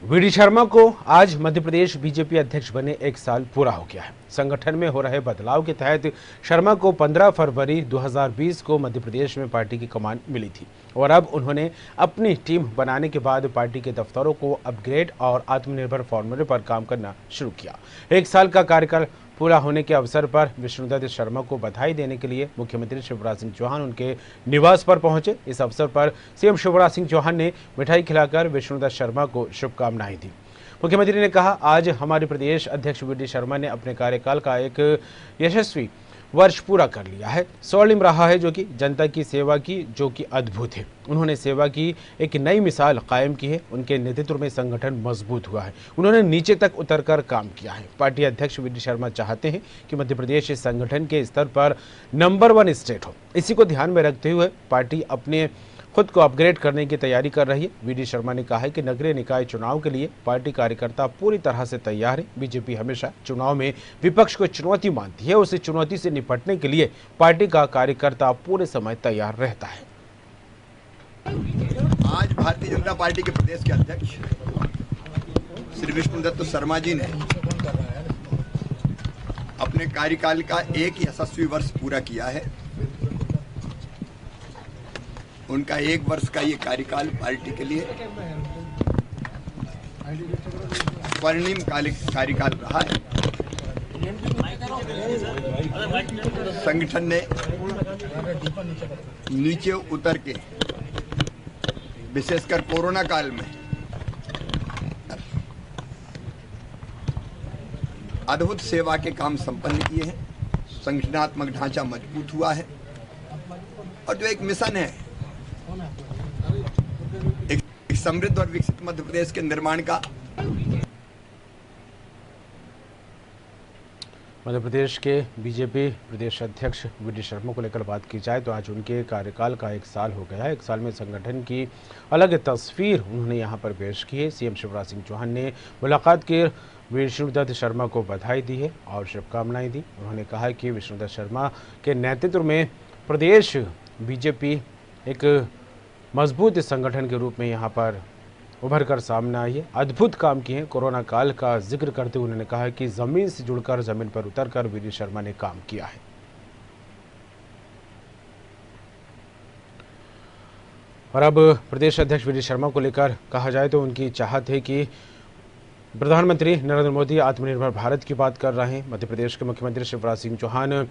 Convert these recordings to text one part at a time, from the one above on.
VD Sharma को आज Madhya Pradesh BJP अध्यक्ष बने 1 साल पूरा हो गया है। संगठन में हो रहे बदलाव के तहत शर्मा को 15 फरवरी 2020 को मध्य प्रदेश में पार्टी की कमान मिली थी और अब उन्होंने अपनी टीम बनाने के बाद पार्टी के दफ्तरों को अपग्रेड और आत्मनिर्भर फॉर्मूले पर काम करना शुरू किया। 1 साल का कार्यकाल पूरा होने के अवसर पर विष्णुदत्त शर्मा को बधाई देने के लिए मुख्यमंत्री शिवराज सिंह चौहान उनके निवास पर पहुंचे। इस अवसर पर सीएम शिवराज सिंह चौहान ने मिठाई खिलाकर विष्णुदत्त शर्मा को शुभकामनाएं दी। मुख्यमंत्री ने कहा, आज हमारे प्रदेश अध्यक्ष वीडी शर्मा ने अपने कार्यकाल का एक यशस्वी वर्ष पूरा कर लिया है। स्वर्णिम रहा है जो कि जनता की सेवा की, जो कि अद्भुत है। उन्होंने सेवा की एक नई मिसाल कायम की है। उनके नेतृत्व में संगठन मजबूत हुआ है। उन्होंने नीचे तक उतरकर काम किया है। पार्टी अध्यक्ष वीडी शर्मा चाहते हैं कि मध्य प्रदेश इस संगठन के स्तर पर नंबर 1 स्टेट हो। इसी को ध्यान में रखते हुए पार्टी अपने खुद को अपग्रेड करने की तैयारी कर रही है। वीडी शर्मा ने कहा है कि नगरीय निकाय चुनाव के लिए पार्टी कार्यकर्ता पूरी तरह से तैयार है। बीजेपी हमेशा चुनाव में विपक्ष को चुनौती मानती है। उस चुनौती से निपटने के लिए पार्टी का कार्यकर्ता पूरे समय तैयार रहता है। आज भारतीय जनता पार्टी के प्रदेश के अध्यक्ष श्री विष्णुदत्त शर्मा जी ने अपने कार्यकाल का एक यशस्वी वर्ष पूरा किया है। उनका 1 वर्ष का ये कार्यकाल पार्टी के लिए स्वर्णिम कार्यकाल रहा है। संगठन ने नीचे उतर के विशेषकर कोरोना काल में अद्भुत सेवा के काम संपन्न किए हैं। संगठनात्मक ढांचा मजबूत हुआ है और जो एक मिशन है, एक समृद्ध और विकसित मध्य प्रदेश के निर्माण का। मध्य प्रदेश के बीजेपी प्रदेश अध्यक्ष वीडी शर्मा को लेकर बात की जाए तो आज उनके कार्यकाल का 1 साल हो गया है। 1 साल में संगठन की अलग तस्वीर उन्होंने यहां पर पेश की है। सीएम शिवराज सिंह चौहान ने मुलाकात के विष्णुदत्त शर्मा को बधाई दी है और शुभकामनाएं दी। उन्होंने कहा कि विष्णुदत्त शर्मा के नेतृत्व में प्रदेश बीजेपी एक मजबूत संगठन के रूप में यहाँ पर उभर कर सामने आई है। अद्भुत काम किए हैं। कोरोना काल का जिक्र करते हुए उन्होंने कहा कि जमीन से जुड़कर जमीन पर उतरकर वीडी शर्मा ने काम किया है। और अब प्रदेश अध्यक्ष वीडी शर्मा को लेकर कहा जाए तो उनकी चाहत है कि प्रधानमंत्री नरेंद्र मोदी आत्मनिर्भर भारत की बात कर रहे हैं। मध्य प्रदेश के मुख्यमंत्री शिवराज सिंह चौहान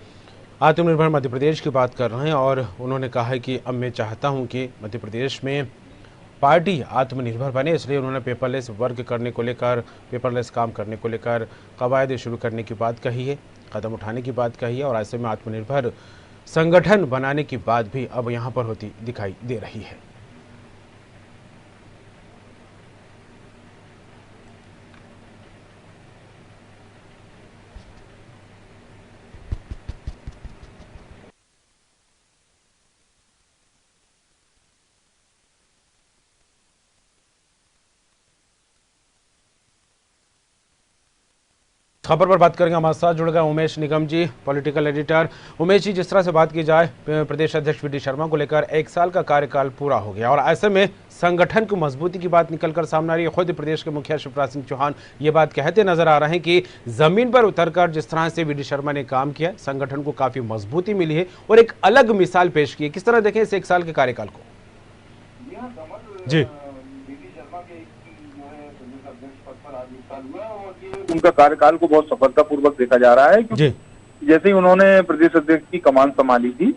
आत्मनिर्भर मध्य प्रदेश की बात कर रहे हैं और उन्होंने कहा है कि अब मैं चाहता हूं कि मध्य प्रदेश में पार्टी आत्मनिर्भर बने। इसलिए उन्होंने पेपरलेस वर्क करने को लेकर, पेपरलेस काम करने को लेकर कवायद शुरू करने की बात कही है, कदम उठाने की बात कही है और ऐसे में आत्मनिर्भर संगठन बनाने की बात भी अब यहाँ पर होती दिखाई दे रही है। खबर पर बात करेंगे। हमारे साथ जुड़ गए उमेश निगम जी, पॉलिटिकल एडिटर। उमेश जी, जिस तरह से बात की जाए प्रदेश अध्यक्ष वीडी शर्मा को लेकर 1 साल का कार्यकाल पूरा हो गया और ऐसे में संगठन की मजबूती की बात निकलकर सामने आ रही है। खुद प्रदेश के मुखिया शिवराज सिंह चौहान ये बात कहते नजर आ रहे हैं कि जमीन पर उतरकर जिस तरह से वीडी शर्मा ने काम किया, संगठन को काफी मजबूती मिली है और एक अलग मिसाल पेश की है। किस तरह देखें इस 1 साल के कार्यकाल को? जी, उनका कार्यकाल को बहुत सफलतापूर्वक देखा जा रहा है क्योंकि जैसे ही उन्होंने प्रदेश अध्यक्ष की कमान संभाली थी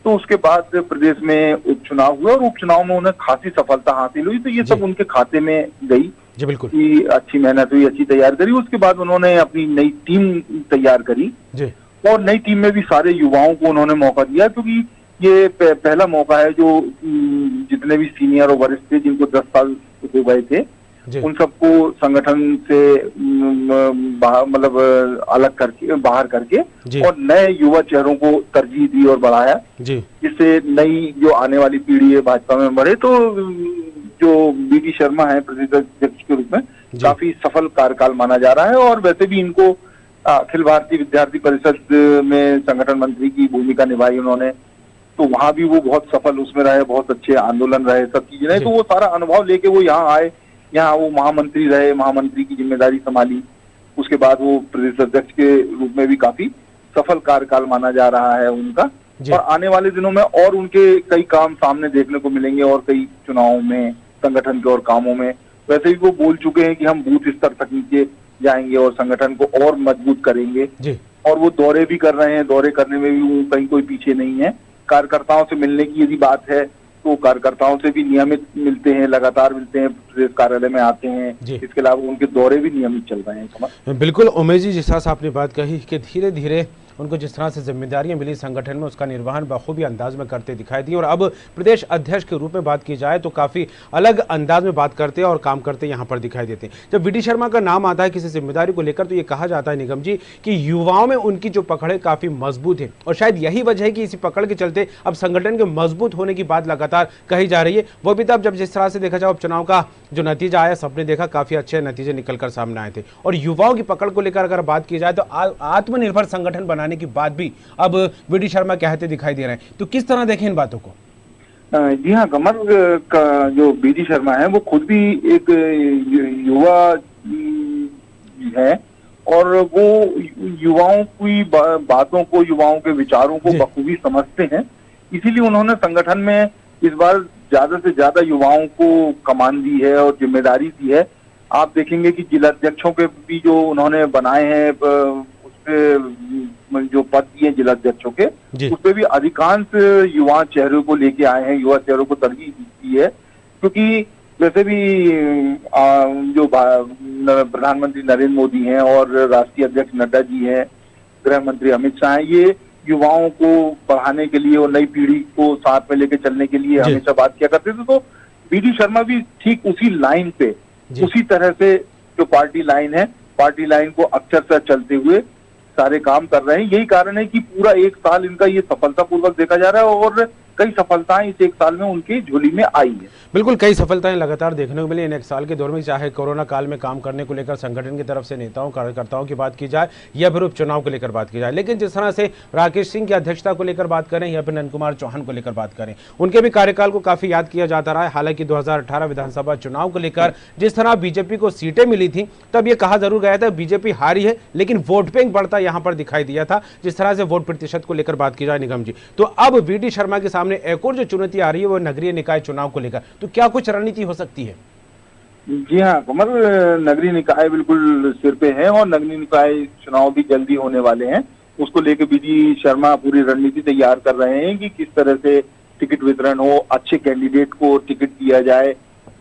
तो उसके बाद प्रदेश में उपचुनाव हुआ और उपचुनाव में उन्हें खासी सफलता हासिल हुई। तो ये सब उनके खाते में गई जी, बिल्कुल कि अच्छी मेहनत हुई, अच्छी तैयारी करी। उसके बाद उन्होंने अपनी नई टीम तैयार करी जी। और नई टीम में भी सारे युवाओं को उन्होंने मौका दिया क्योंकि ये पहला मौका है जो जितने भी सीनियर और वरिष्ठ थे जिनको 10 साल हो गए थे उन सबको संगठन से मतलब अलग करके, बाहर करके और नए युवा चेहरों को तरजीह दी और बढ़ाया, जिससे नई जो आने वाली पीढ़ी है भाजपा में बढ़े। तो जो वीडी शर्मा है प्रदेश अध्यक्ष के रूप में काफी सफल कार्यकाल माना जा रहा है और वैसे भी इनको अखिल भारतीय विद्यार्थी परिषद में संगठन मंत्री की भूमिका निभाई उन्होंने, तो वहां भी वो बहुत सफल उसमें रहे, बहुत अच्छे आंदोलन रहे, सब चीजें रहे। तो वो सारा अनुभव लेके वो यहाँ आए यहाँ वो महामंत्री रहे, महामंत्री की जिम्मेदारी संभाली, उसके बाद वो प्रदेश अध्यक्ष के रूप में भी काफी सफल कार्यकाल माना जा रहा है उनका। और आने वाले दिनों में और उनके कई काम सामने देखने को मिलेंगे और कई चुनावों में, संगठन के और कामों में। वैसे भी वो बोल चुके हैं कि हम बूथ स्तर तक नीचे जाएंगे और संगठन को और मजबूत करेंगे और वो दौरे भी कर रहे हैं, दौरे करने में भी वो कहीं कोई पीछे नहीं है। कार्यकर्ताओं से मिलने की यदि बात है तो कार्यकर्ताओं से भी नियमित मिलते हैं, लगातार मिलते हैं, प्रदेश कार्यालय में आते हैं। इसके अलावा उनके दौरे भी नियमित चल रहे हैं। बिल्कुल उमेश जी, जिस तरह से आपने बात कही कि धीरे धीरे उनको जिस तरह से जिम्मेदारियां मिली संगठन में, उसका निर्वहन बखूबी अंदाज में करते दिखाई दी। और अब प्रदेश अध्यक्ष के रूप में बात की जाए तो काफी अलग अंदाज में बात करते और काम करते यहाँ पर दिखाई देते हैं। जब वीडी शर्मा का नाम आता है किसी जिम्मेदारी को लेकर तो ये कहा जाता है निगम जी कि युवाओं में उनकी जो पकड़ है काफी मजबूत है और शायद यही वजह है कि इसी पकड़ के चलते अब संगठन के मजबूत होने की बात लगातार कही जा रही है। वो भी तब जब जिस तरह से देखा जाए उपचुनाव का जो नतीजा आया, सबने देखा काफी अच्छे नतीजे निकलकर सामने आए थे। और युवाओं की पकड़ को लेकर अगर बात की जाए तो आत्मनिर्भर संगठन बनाने की बात भी अब वीडी शर्मा कहते दिखाई दे रहे हैं। तो किस तरह देखें इन बातों को? जी हाँ, कमर का जो वीडी शर्मा है वो खुद भी एक युवा है और वो युवाओं की बातों को, युवाओं के विचारों को बखूबी समझते हैं। इसीलिए उन्होंने संगठन में इस बार ज्यादा से ज्यादा युवाओं को कमान दी है और जिम्मेदारी दी है। आप देखेंगे कि जिलाध्यक्षों के भी जो उन्होंने बनाए हैं, जो पद दिए जिलाध्यक्षों के, उसपे भी अधिकांश युवा चेहरों को लेके आए हैं, युवा चेहरों को तरजीह दी है। क्योंकि वैसे भी जो प्रधानमंत्री नरेंद्र मोदी हैं और राष्ट्रीय अध्यक्ष नड्डा जी हैं, गृह मंत्री अमित शाह हैं, ये युवाओं को पढ़ाने के लिए और नई पीढ़ी को साथ में लेके चलने के लिए हमेशा बात किया करते थे। तो वीडी शर्मा भी ठीक उसी लाइन पे, उसी तरह से जो पार्टी लाइन है, पार्टी लाइन को अक्षरशः चलते हुए सारे काम कर रहे हैं। यही कारण है कि पूरा एक साल इनका ये सफलतापूर्वक देखा जा रहा है और कई सफलताएं इस एक साल में उनकी झोली में आई है। बिल्कुल, कई सफलताएं लगातार देखने को मिली इन एक साल के दौर में, चाहे कोरोना काल में काम करने को लेकर संगठन की तरफ से नेताओं कार्यकर्ताओं की बात की जाए या फिर उपचुनाव को लेकर बात की जाए। लेकिन जिस तरह से राकेश सिंह की अध्यक्षता को लेकर बात करें या फिर नंद कुमार चौहान को लेकर बात करें, उनके भी कार्यकाल को काफी याद किया जाता रहा है। हालांकि 2018 विधानसभा चुनाव को लेकर जिस तरह बीजेपी को सीटें मिली थी तब यह कहा जरूर गया था बीजेपी हारी है, लेकिन वोट बैंक बढ़ता यहां पर दिखाई दिया था। जिस तरह से वोट प्रतिशत को लेकर बात की जाए निगम जी, तो अब वीडी शर्मा के सामने एक और जो चुनौती आ रही है वो नगरीय निकाय चुनाव को लेकर, तो क्या कुछ रणनीति हो सकती है? जी हाँ कमर, नगरीय निकाय बिल्कुल सिर पे है और नगरीय निकाय चुनाव भी जल्दी होने वाले हैं। उसको लेकर वीडी शर्मा पूरी रणनीति तैयार कर रहे हैं कि किस तरह से टिकट वितरण हो, अच्छे कैंडिडेट को टिकट दिया जाए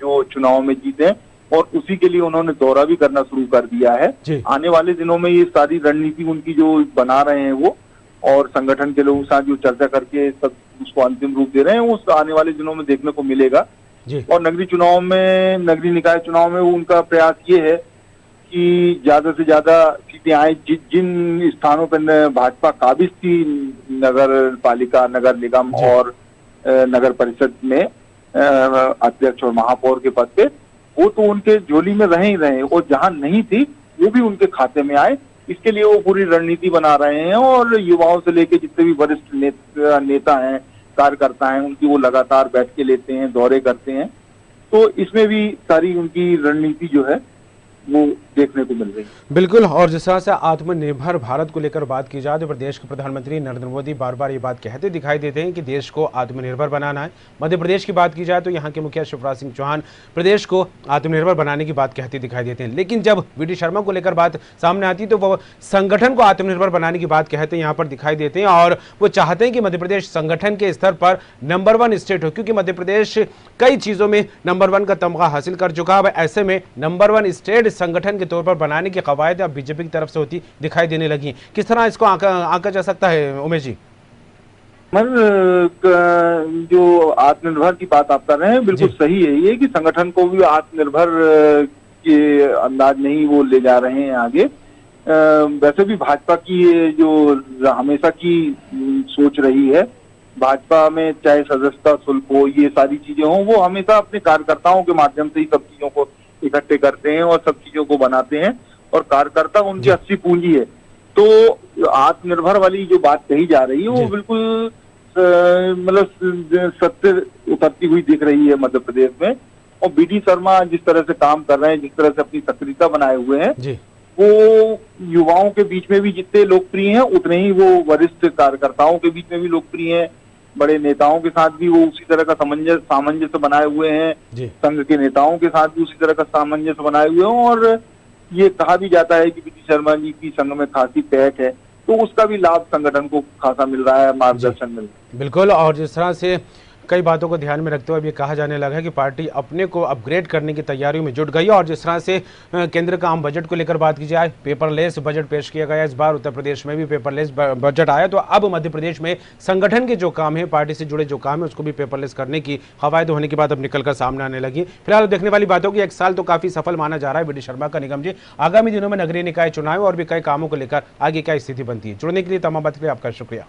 जो चुनाव में जीते, और उसी के लिए उन्होंने दौरा भी करना शुरू कर दिया है। आने वाले दिनों में ये सारी रणनीति उनकी जो बना रहे हैं वो, और संगठन के लोगों के साथ जो चर्चा करके सब उसको अंतिम रूप दे रहे हैं, वो आने वाले दिनों में देखने को मिलेगा। और नगरीय निकाय चुनाव में उनका प्रयास ये है कि ज्यादा से ज्यादा सीटें आए। जिन स्थानों पर भाजपा काबिज थी, नगर पालिका, नगर निगम और नगर परिषद में अध्यक्ष और महापौर के पद पे, वो तो उनके झोली में रहे ही रहे, और जहां नहीं थी वो भी उनके खाते में आए। इसके लिए वो पूरी रणनीति बना रहे हैं और युवाओं से लेकर जितने भी वरिष्ठ नेता हैं, कार्यकर्ता हैं, उनकी वो लगातार बैठ के लेते हैं, दौरे करते हैं। तो इसमें भी सारी उनकी रणनीति जो है वो देखने को मिल रही है। बिल्कुल, और जिस तरह से आत्मनिर्भर भारत को लेकर बात की जाए तो प्रदेश के प्रधानमंत्री नरेंद्र मोदी बार बार ये बात कहते दिखाई देते हैं कि देश को आत्मनिर्भर बनाना है। मध्य प्रदेश की बात की जाए तो यहाँ के मुखिया शिवराज सिंह चौहान प्रदेश को आत्मनिर्भर बनाने की बात कहते दिखाई देते हैं, लेकिन जब वीडी शर्मा को लेकर बात सामने आती है तो वो संगठन को आत्मनिर्भर बनाने की बात कहते यहाँ पर दिखाई देते हैं। और वो चाहते हैं कि मध्य प्रदेश संगठन के स्तर पर नंबर 1 स्टेट हो, क्योंकि मध्य प्रदेश कई चीजों में नंबर 1 का तमगा हासिल कर चुका है। ऐसे में नंबर 1 स्टेट संगठन के तौर पर बनाने की कवायद अब बीजेपी की तरफ से होती दिखाई देने लगी। किस तरह इसको आंका जा सकता है उमेश जी? जो आत्मनिर्भर की बात आप कर रहे हैं बिल्कुल सही है ये, कि संगठन को भी आत्मनिर्भर के अंदाज में ही वो ले जा रहे हैं आगे। वैसे भी भाजपा की जो हमेशा की सोच रही है, भाजपा में चाहे सदस्यता शुल्क हो, ये सारी चीजें हो, वो हमेशा अपने कार्यकर्ताओं के माध्यम से ही सब चीजों को इकट्ठे करते हैं और सब चीजों को बनाते हैं, और कार्यकर्ता उनकी अच्छी पूंजी है। तो आत्मनिर्भर वाली जो बात कही जा रही है वो बिल्कुल मतलब सत्य उतरती हुई दिख रही है मध्य प्रदेश में। और बीडी शर्मा जिस तरह से काम कर रहे हैं, जिस तरह से अपनी सक्रियता बनाए हुए हैं जी। वो युवाओं के बीच में भी जितने लोकप्रिय हैं उतने ही वो वरिष्ठ कार्यकर्ताओं के बीच में भी लोकप्रिय हैं। बड़े नेताओं के साथ भी वो उसी तरह का सामंजस्य बनाए हुए हैं। संघ के नेताओं के साथ भी उसी तरह का सामंजस्य बनाए हुए हैं। और ये कहा भी जाता है कि बीडी शर्मा जी की संघ में खासी पैठ है, तो उसका भी लाभ संगठन को खासा मिल रहा है, मार्गदर्शन मिल रहा है। बिल्कुल। और जिस तरह से कई बातों को ध्यान में रखते हुए अब ये कहा जाने लगा है कि पार्टी अपने को अपग्रेड करने की तैयारियों में जुट गई है। और जिस तरह से केंद्र का आम बजट को लेकर बात की जाए, पेपरलेस बजट पेश किया गया। इस बार उत्तर प्रदेश में भी पेपरलेस बजट आया, तो अब मध्य प्रदेश में संगठन के जो काम है, पार्टी से जुड़े जो काम है, उसको भी पेपरलेस करने की हवाएं होने की बात अब निकलकर सामने आने लगी। फिलहाल देखने वाली बातों की 1 साल तो काफी सफल माना जा रहा है बीडी शर्मा का। निगम जी, आगामी दिनों में नगरीय निकाय चुनाव और भी कई कामों को लेकर आगे क्या स्थिति बनती है, जुड़ने के लिए तमाम बात के लिए आपका शुक्रिया।